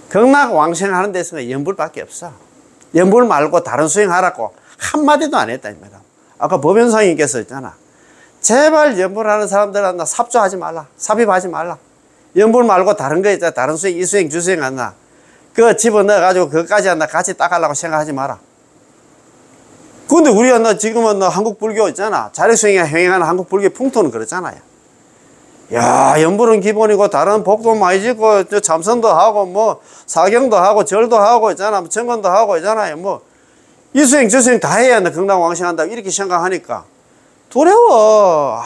극락왕생하는 데서는 연불밖에 없어. 연불 말고 다른 수행하라고 한마디도 안 했다 입니다. 아까 법연상님께서 있잖아. 제발 연불하는 사람들한테 삽조하지 말라. 삽입하지 말라. 연불 말고 다른 거 있잖아. 다른 수행, 이 수행, 주수행 한다. 그거 집어넣어가지고 그것까지 같이 따가려고 생각하지 마라. 근데 우리가 지금은 한국 불교 있잖아. 자력수행에 행행하는 한국 불교 풍토는 그렇잖아요. 야, 연불은 기본이고 다른 복도 많이 짓고 참선도 하고 사경도 하고 절도 하고 있잖아. 정건도 하고 있잖아요. 이 수행 저 수행 다 해야 극락왕생한다 이렇게 생각하니까 두려워.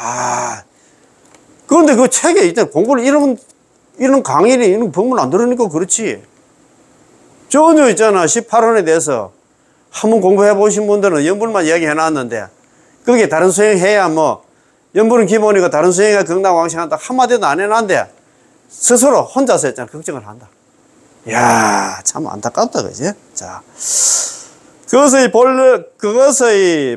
그런데 그 책에 있잖아. 공부를 이런 강의를 이런 법문 안 들으니까 그렇지. 전혀 있잖아. 18원에 대해서 한번 공부해 보신 분들은 연불만 이야기해 놨는데 거기에 다른 수행 해야 연불은 기본이고 다른 수행이 극락왕생한다 한마디도 안 해놨는데 스스로 혼자서 했잖아. 걱정을 한다. 이야, 참 안타깝다, 그지? 자, 그것의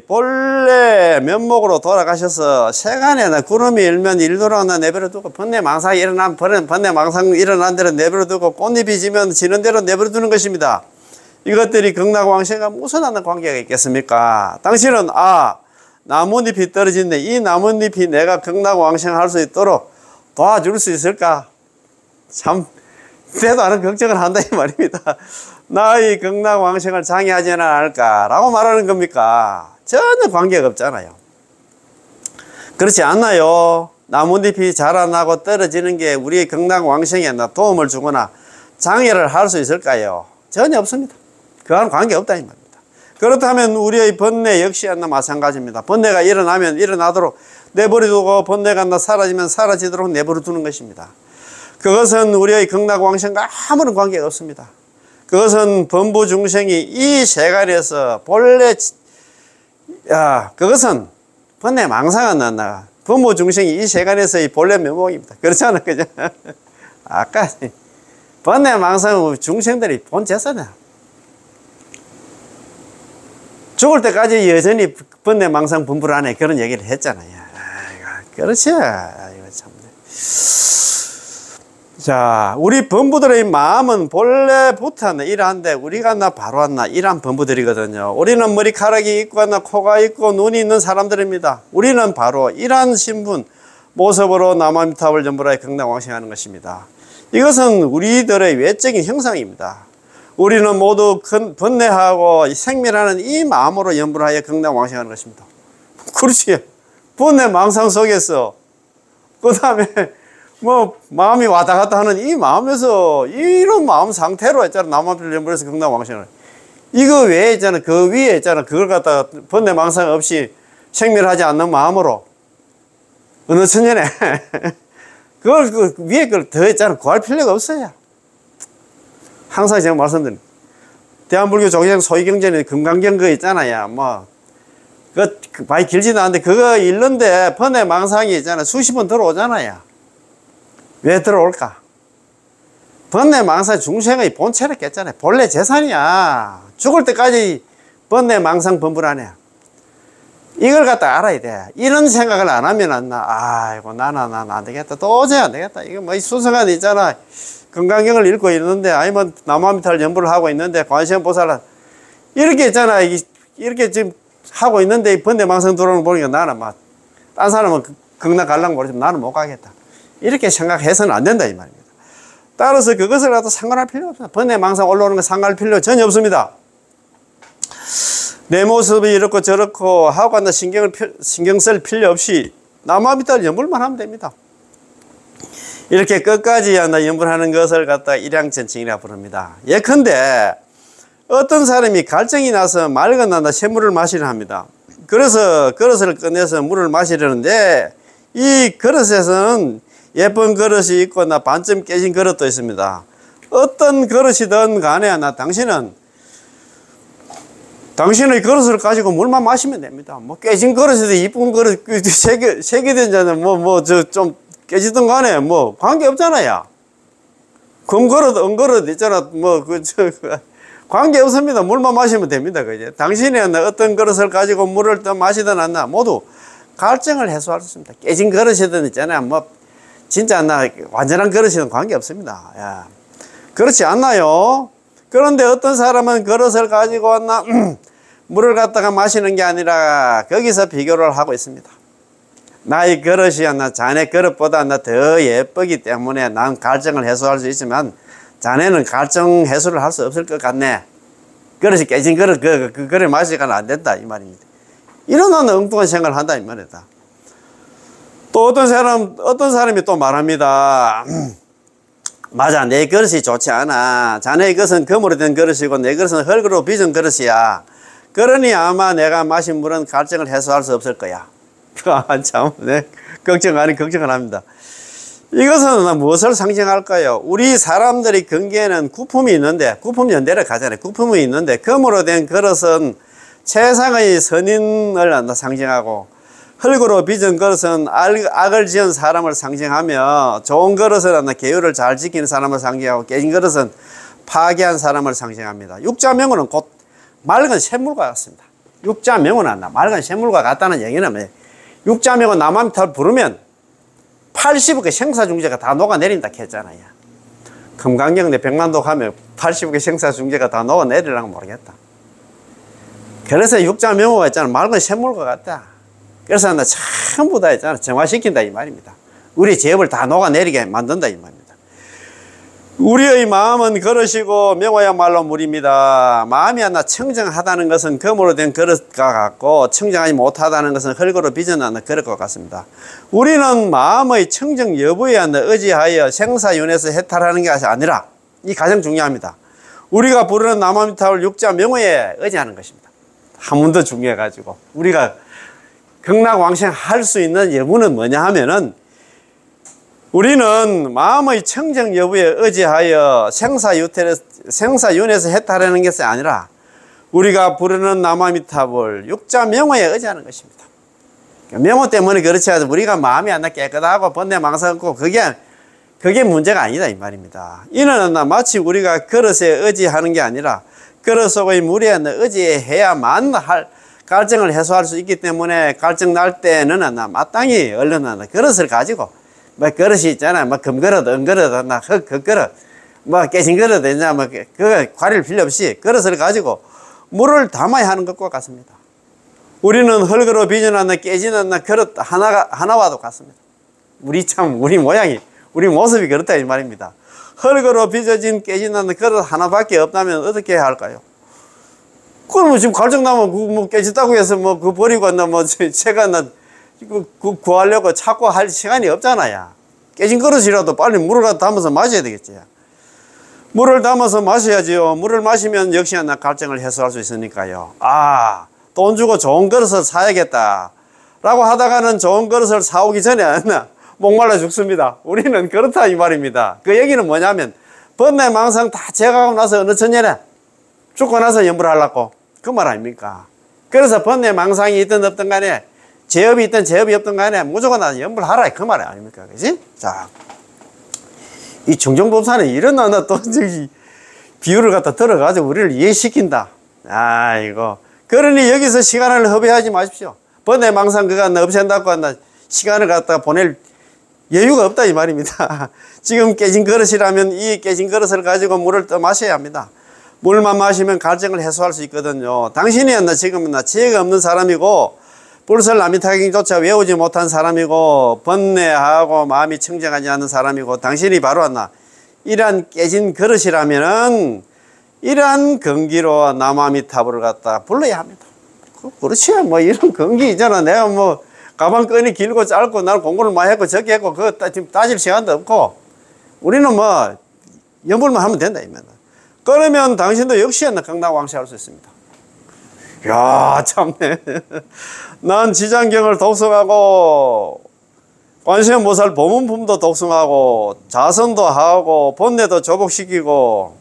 본래 면목으로 돌아가셔서 세간에 구름이 일면 일도로 내버려두고 번뇌망상이 일어나면 번뇌망상 일어난 대로 내버려두고 꽃잎이 지면 지는 대로 내버려두는 것입니다. 이것들이 극락왕생과 무슨 관계가 있겠습니까? 당신은 나뭇잎이 떨어진데 이 나뭇잎이 내가 극락왕생할 수 있도록 도와줄 수 있을까? 참 때도 않은 걱정을 한다 이 말입니다. 나의 극락왕생을 장애하지는 않을까? 라고 말하는 겁니까? 전혀 관계가 없잖아요. 그렇지 않나요? 나뭇잎이 자라나고 떨어지는 게 우리의 극락왕생에 도움을 주거나 장애를 할 수 있을까요? 전혀 없습니다. 그와는 관계없다 이 말입니다. 그렇다면 우리의 번뇌 역시 마찬가지입니다. 번뇌가 일어나면 일어나도록 내버려두고, 번뇌가 사라지면 사라지도록 내버려두는 것입니다. 그것은 우리의 극락왕생과 아무런 관계가 없습니다. 그것은 범부중생이 이 세간에서 본래, 그것은 번뇌 망상은 안 나가. 범부중생이 이 세간에서의 본래 면목입니다. 그렇잖아, 그죠? 아까 번뇌 망상은 중생들이 본 재산이야. 죽을 때까지 여전히 번뇌 망상 분별 안에 그런 얘기를 했잖아요. 그렇지. 이거 참. 자, 우리 범부들의 마음은 본래부터 이러한데 우리가 바로 왔나 이러한 범부들이거든요. 우리는 머리카락이 있고 코가 있고 눈이 있는 사람들입니다. 우리는 바로 이러한 신분 모습으로 남아미타불 전부라에 극락왕생하는 것입니다. 이것은 우리들의 외적인 형상입니다. 우리는 모두 번뇌하고 생멸하는 이 마음으로 연불하여 극락왕생하는 것입니다. 그렇지. 번뇌 망상 속에서 그 다음에 마음이 왔다 갔다 하는 이 마음에서 이런 마음 상태로 있잖아. 남아미타불 연불에서 극락왕생을. 이거 외에 있잖아. 그 위에 있잖아. 그걸 갖다가 번뇌 망상 없이 생멸하지 않는 마음으로 어느 천년에 그걸 그 위에 걸 더 있잖아. 구할 필요가 없어요. 항상 제가 말씀드립니다. 대한불교 조계종 소위경전에 금강경 그거 있잖아요. 그거 많이 길지도 않은데 그거 읽는데 번뇌 망상이 있잖아. 수십 번 들어오잖아요. 왜 들어올까? 번뇌 망상 중생의 본체를 깼잖아요. 본래 재산이야. 죽을 때까지 번뇌 망상 범불안해. 이걸 갖다 알아야 돼. 이런 생각을 안 하면 아이고 나는 안 되겠다. 도저히 안 되겠다. 이거 수성한 있잖아. 건강경을 읽고 있는데 아니면 남아미타불 연불을 하고 있는데 관세음보살은 이렇게 있잖아. 이렇게 지금 하고 있는데 번뇌 망상 들어오는 거 보니까 나는 딴 사람은 극락 가려고 모르지만 나는 못 가겠다. 이렇게 생각해서는 안 된다 이 말입니다. 따라서 그것을 갖다 상관할 필요 없습니다. 번뇌 망상 올라오는 거 상관할 필요 전혀 없습니다. 내 모습이 이렇고 저렇고 하고 간다 신경 쓸 필요 없이 남아미타불 연불만 하면 됩니다. 이렇게 끝까지 연불하는 것을 갖다가 일양천칭이라 부릅니다. 예컨대 어떤 사람이 갈증이 나서 맑은 샘물을 마시려 합니다. 그래서 그릇을 꺼내서 물을 마시려는데 이 그릇에서는 예쁜 그릇이 있고 반쯤 깨진 그릇도 있습니다. 어떤 그릇이든 간에 당신의 그릇을 가지고 물만 마시면 됩니다. 깨진 그릇에도 이쁜 그릇 세 개 된잖아요. 좀 깨지든 간에 관계 없잖아요. 금그릇, 은그릇 있잖아. 관계 없습니다. 물만 마시면 됩니다. 그죠? 당신이 어떤 그릇을 가지고 물을 또 마시든 않나 모두 갈증을 해소할 수 있습니다. 깨진 그릇이든 있잖아요. 진짜 완전한 그릇이든 관계 없습니다. 야. 그렇지 않나요? 그런데 어떤 사람은 그릇을 가지고 물을 갖다가 마시는 게 아니라 거기서 비교를 하고 있습니다. 나의 그릇이 자네 그릇보다 더 예쁘기 때문에 난 갈증을 해소할 수 있지만 자네는 갈증 해소를 할 수 없을 것 같네. 그릇이 깨진 그릇, 그 그릇 마시니까 안 된다 이 말입니다. 이런 엉뚱한 생각을 한다 이 말이다. 또 어떤 사람이 또 말합니다. 맞아, 내 그릇이 좋지 않아. 자네의 그릇은 금으로 된 그릇이고 내 그릇은 흙으로 빚은 그릇이야. 그러니 아마 내가 마신 물은 갈증을 해소할 수 없을 거야. 참, 걱정을 합니다. 이것은 무엇을 상징할까요? 우리 사람들이 경계에는 구품이 있는데, 구품 연대를 가잖아요. 구품이 있는데, 금으로 된 그릇은 최상의 선인을 상징하고, 흙으로 빚은 그릇은 악을 지은 사람을 상징하며, 좋은 그릇은 계율을 잘 지키는 사람을 상징하고, 깨진 그릇은 파괴한 사람을 상징합니다. 육자명호는 곧 맑은 샘물과 같습니다. 육자명호는 맑은 샘물과 같다는 얘기는 육자명호 남아미타불 부르면 80억의 생사중재가 다 녹아내린다 했잖아요. 금강경 내 백만도 가면 80억의 생사중재가 다 녹아내리려고 모르겠다. 그래서 육자명호가 있잖아. 맑은 샘물과 같다. 그래서 전부 다 있잖아. 정화시킨다 이 말입니다. 우리 죄업을 다 녹아내리게 만든다 이 말입니다. 우리의 마음은 그릇이고 명호야말로 물입니다. 마음이 청정하다는 것은 금으로 된 그릇과 같고 청정하지 못하다는 것은 흙으로 빚어놓은 그릇과 같습니다. 우리는 마음의 청정 여부에 의지하여 생사윤회에서 해탈하는 것이 아니라 이 가장 중요합니다. 우리가 부르는 남아미타불 육자 명호에 의지하는 것입니다. 한 번 더 중요해가지고 우리가 극락왕생할 수 있는 여부는 뭐냐 하면은 우리는 마음의 청정 여부에 의지하여 생사윤회에서 해탈하는 것이 아니라 우리가 부르는 남아미타불 육자 명호에 의지하는 것입니다. 명호 때문에 그렇지 않아도 우리가 마음이 안 나 깨끗하고 번뇌 망상 없고 그게 문제가 아니다 이 말입니다. 이는 마치 우리가 그릇에 의지하는 게 아니라 그릇 속의 물에 의지해야만 갈증을 해소할 수 있기 때문에 갈증 날 때는 마땅히 얼른 그릇을 가지고 뭐 그릇이 있잖아. 뭐 금그릇, 은그릇, 흙그릇, 뭐 깨진 그릇 있냐, 뭐 그거 가릴 필요 없이 그릇을 가지고 물을 담아야 하는 것과 같습니다. 우리는 흙으로 빚어놨는 깨지는 그릇 하나와도 같습니다. 우리 모양이, 우리 모습이 그렇다 이 말입니다. 흙으로 빚어진 깨지는 그릇 하나밖에 없다면 어떻게 해야 할까요? 그러면 지금 갈증 나면 뭐 깨졌다고 해서 뭐 그거 버리고 제가 구하려고 찾고 할 시간이 없잖아요. 깨진 그릇이라도 빨리 물을 담아서 마셔야 되겠지. 물을 담아서 마셔야지요. 물을 마시면 역시 갈증을 해소할 수 있으니까요. 돈 주고 좋은 그릇을 사야겠다 라고 하다가는 좋은 그릇을 사오기 전에 목말라 죽습니다. 우리는 그렇다 이 말입니다. 그 얘기는 뭐냐면 번뇌 망상 다 제거하고 나서 어느 천년에 죽고 나서 염불하려고 그 말 아닙니까? 그래서 번뇌 망상이 있든 없든 간에 제업이 있든 제업이 없든 간에 무조건 염불하라 그 말 아닙니까? 그지? 자, 이 중종법사는 이런 또 저기 비유를 갖다 들어가지고 우리를 이해시킨다. 이거 그러니 여기서 시간을 허비하지 마십시오. 번뇌 망상 그거 없앤다고 시간을 갖다 보낼 여유가 없다 이 말입니다. 지금 깨진 그릇이라면 이 깨진 그릇을 가지고 물을 떠 마셔야 합니다. 물만 마시면 갈증을 해소할 수 있거든요. 당신이 지금 지혜가 없는 사람이고 불설남이타경조차 외우지 못한 사람이고 번뇌하고 마음이 청정하지 않는 사람이고 당신이 바로 이러한 깨진 그릇이라면은 이러한 건기로 남아미타불을 갖다 불러야 합니다. 그렇지 뭐 이런 건기 있잖아. 내가 뭐 가방끈이 길고 짧고 날 공부를 많이 했고 적게 했고 그거 지금 따질 시간도 없고 우리는 뭐 연불만 하면 된다 이면. 그러면 당신도 역시 극락왕생할 수 있습니다. 야 참네. 난 지장경을 독송하고 관세음보살 보문품도 독송하고 자선도 하고 번뇌도 조복시키고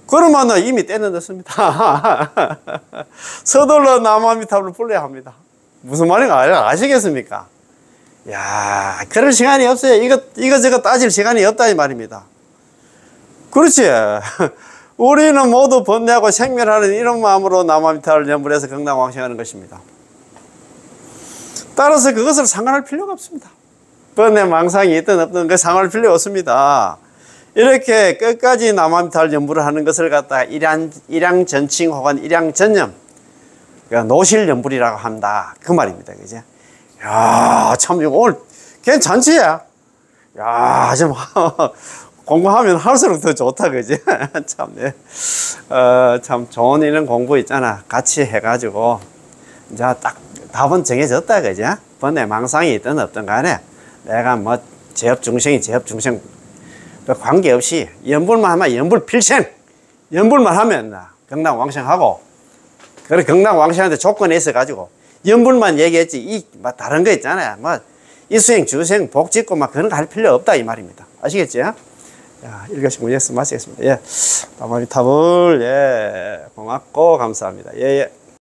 그러면 이미 때는 됐습니다. 서둘러 남아미타불을 불러야 합니다. 무슨 말인가 아시겠습니까? 야, 그럴 시간이 없어요. 이거 따질 시간이 없다 이 말입니다. 그렇지. 우리는 모두 번뇌하고 생멸하는 이런 마음으로 남아미타불을 연불해서 극락왕생하는 것입니다. 따라서 그것을 상관할 필요가 없습니다. 번뇌 망상이 있든 없든 그 상관할 필요 없습니다. 이렇게 끝까지 남아미타불 연불을 하는 것을 갖다가 일양전칭 혹은 일양전념, 그러니까 노실연불이라고 한다. 그 말입니다. 그죠? 야, 참, 오늘 괜찮지? 야, 좀, 공부하면 할수록 더 좋다. 그지? 참, 네. 참 좋은 이런 공부 있잖아. 같이 해가지고, 이제 딱 답은 정해졌다. 그죠? 번뇌 망상이 있든 없든 간에 내가 뭐, 제업중생이 제업중생, 관계없이 연불만 하면 연불 필생, 연불만 하면 극락왕생하고, 그래 극락왕생한테 조건이 있어가지고 연불만 얘기했지 뭐 다른 거 있잖아요. 뭐 이수행 주생 복 짓고 막 그런 거 할 필요 없다 이 말입니다. 아시겠죠? 자, 1교시 문제에서 마치겠습니다. 예, 남아미타불 예 고맙고 감사합니다. 예.